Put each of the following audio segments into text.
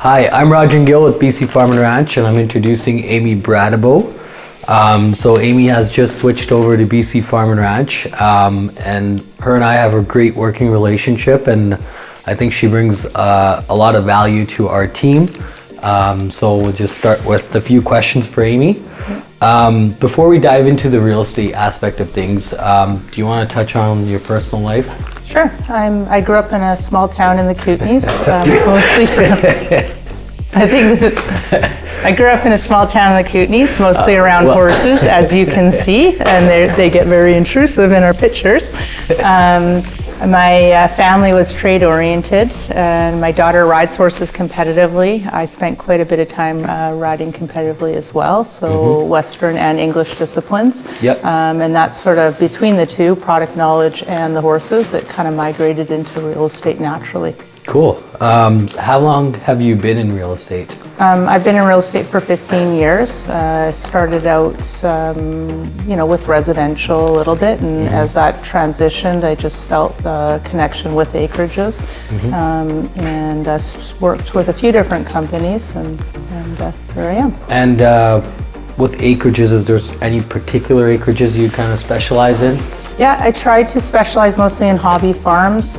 Hi, I'm Rajin Gill with BC Farm and Ranch, and I'm introducing Amy Brattebo. So Amy has just switched over to BC Farm and Ranch, and her and I have a great working relationship, and I think she brings a lot of value to our team. So we'll just start with a few questions for Amy. Before we dive into the real estate aspect of things, do you want to touch on your personal life? Sure. I grew up in a small town in the Kootenays, mostly I grew up in a small town in the Kootenays, mostly around horses, as you can see, and they get very intrusive in our pictures. My family was trade oriented, and my daughter rides horses competitively. I spent quite a bit of time riding competitively as well, so Western and English disciplines. Yep. And that's sort of between the two, product knowledge and the horses, it kind of migrated into real estate naturally. Cool. How long have you been in real estate? I've been in real estate for 15 years. I started out, with residential a little bit, and as that transitioned, I just felt the connection with acreages, and worked with a few different companies, and here I am. And with acreages, is there any particular acreages you kind of specialize in? Yeah, I tried to specialize mostly in hobby farms,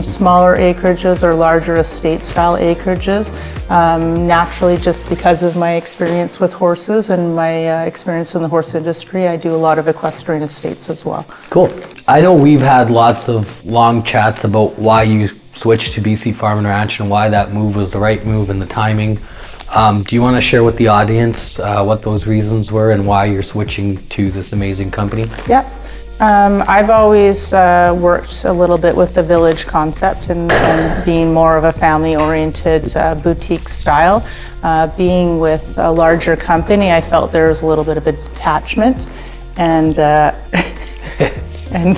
smaller acreages or larger estate style acreages. Naturally, just because of my experience with horses and my experience in the horse industry, I do a lot of equestrian estates as well. Cool. I know we've had lots of long chats about why you switched to BC Farm and Ranch and why that move was the right move and the timing. Do you want to share with the audience what those reasons were and why you're switching to this amazing company? Yeah. I've always worked a little bit with the village concept and being more of a family-oriented boutique style. Being with a larger company, I felt there was a little bit of a detachment, and and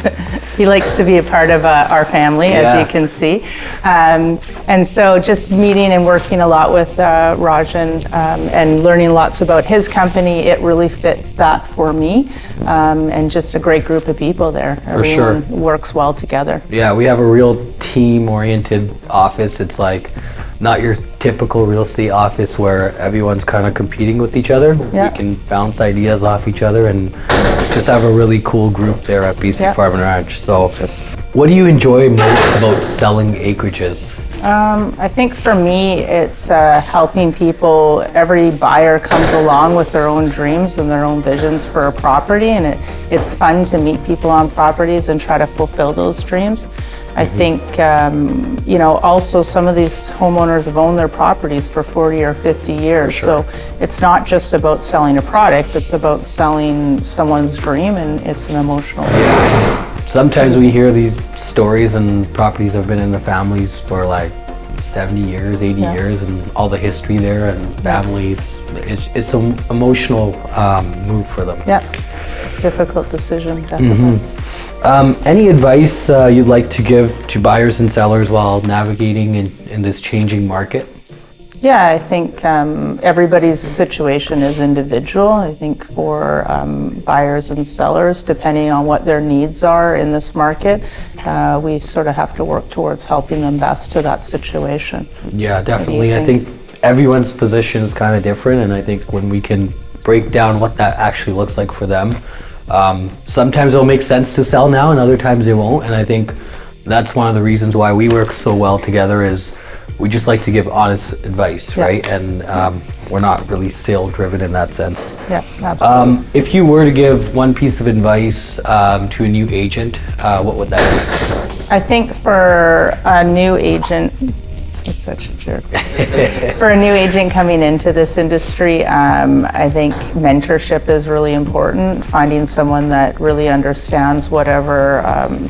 he likes to be a part of our family, as you can see. And so just meeting and working a lot with Rajin and learning lots about his company, it really fit that for me. And just a great group of people there. For sure. Everyone works well together. Yeah, we have a real team-oriented office. It's like not your typical real estate office where everyone's kind of competing with each other. Yeah. We can bounce ideas off each other and just have a really cool group there at BC Farm and Ranch. So what do you enjoy most about selling acreages? I think for me, it's helping people. Every buyer comes along with their own dreams and their own visions for a property, and it's fun to meet people on properties and try to fulfill those dreams. I think, also some of these homeowners have owned their properties for 40 or 50 years. Sure. So it's not just about selling a product, it's about selling someone's dream, and it's an emotional Sometimes we hear these stories and properties have been in the families for like 70 years, 80 years, and all the history there and families. It's an emotional move for them. Yeah, difficult decision, definitely. Any advice you'd like to give to buyers and sellers while navigating in this changing market? Yeah, I think everybody's situation is individual. I think for buyers and sellers, depending on what their needs are in this market, we sort of have to work towards helping them best to that situation. Yeah, definitely. I think everyone's position is kind of different, and I think when we can break down what that actually looks like for them, sometimes it'll make sense to sell now and other times it won't, and I think that's one of the reasons why we work so well together is we just like to give honest advice, right? And we're not really sale driven in that sense. Yeah, absolutely. If you were to give one piece of advice to a new agent, what would that be? I think for a new agent, he's such a jerk. For a new agent coming into this industry, I think mentorship is really important. Finding someone that really understands whatever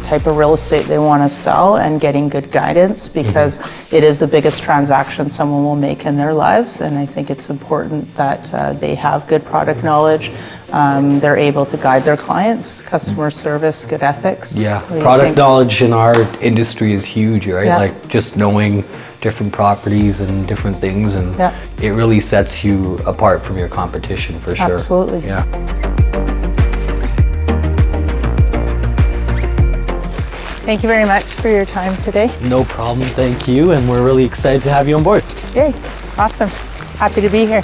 type of real estate they want to sell and getting good guidance, because it is the biggest transaction someone will make in their lives. And I think it's important that they have good product knowledge. They're able to guide their clients, customer service, good ethics. Yeah, product knowledge in our industry is huge, right? Yeah. Like just knowing different properties and different things, and it really sets you apart from your competition for sure. Absolutely. Yeah. Thank you very much for your time today. No problem, thank you, and we're really excited to have you on board. Yay. Awesome. Happy to be here.